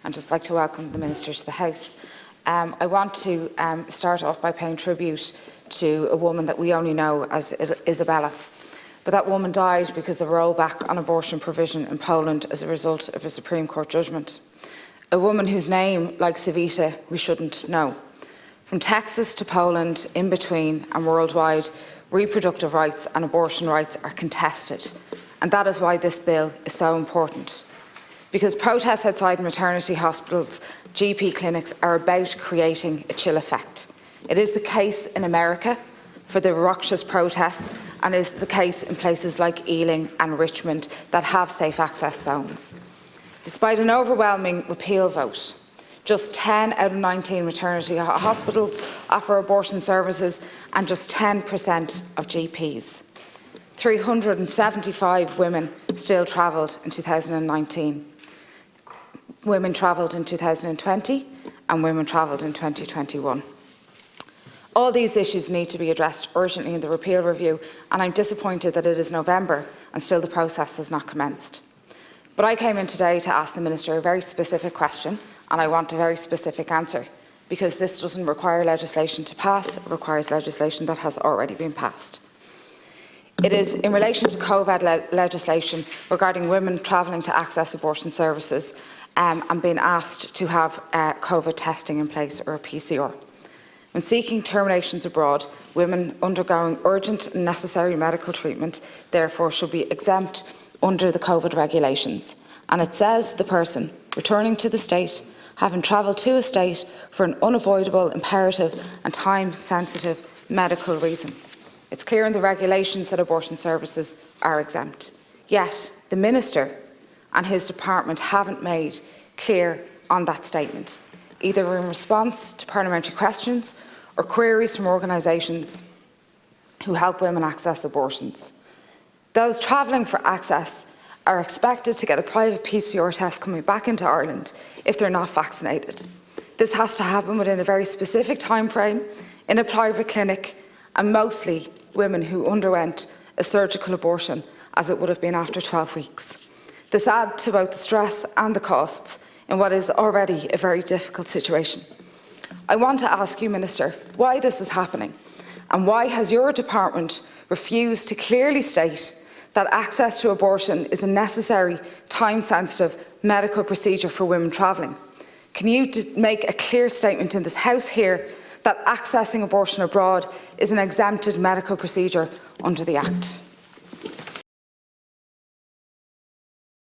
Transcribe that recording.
and just like to welcome the Minister to the House. I want to start off by paying tribute to a woman that we only know as Isabella. But that woman died because of a rollback on abortion provision in Poland as a result of a Supreme Court judgment. A woman whose name, like Savita, we shouldn't know. From Texas to Poland, in between and worldwide, reproductive rights and abortion rights are contested. And that is why this bill is so important. Because protests outside maternity hospitals, GP clinics are about creating a chill effect. It is the case in America for the Oireachtas protests, and is the case in places like Ealing and Richmond that have safe access zones. Despite an overwhelming repeal vote, just 10 out of 19 maternity hospitals offer abortion services and just 10% of GPs. 375 women still travelled in 2019. Women travelled in 2020 and women travelled in 2021. All these issues need to be addressed urgently in the repeal review, and I'm disappointed that it is November and still the process has not commenced. But I came in today to ask the Minister a very specific question, and I want a very specific answer, because this doesn't require legislation to pass, it requires legislation that has already been passed. It is in relation to COVID legislation regarding women travelling to access abortion services and being asked to have COVID testing in place, or a PCR. When seeking terminations abroad, women undergoing urgent and necessary medical treatment therefore should be exempt under the COVID regulations. And it says the person returning to the state, having travelled to a state for an unavoidable, imperative and time-sensitive medical reason. It's clear in the regulations that abortion services are exempt. Yet the Minister and his department haven't made clear on that statement, either in response to parliamentary questions or queries from organisations who help women access abortions. Those travelling for access are expected to get a private PCR test coming back into Ireland if they're not vaccinated. This has to happen within a very specific time frame, in a private clinic, and mostly women who underwent a surgical abortion, as it would have been after 12 weeks. This adds to both the stress and the costs in what is already a very difficult situation. I want to ask you, Minister, why this is happening, and why has your department refused to clearly state that access to abortion is a necessary, time-sensitive medical procedure for women travelling? Can you make a clear statement in this House here that accessing abortion abroad is an exempted medical procedure under the Act?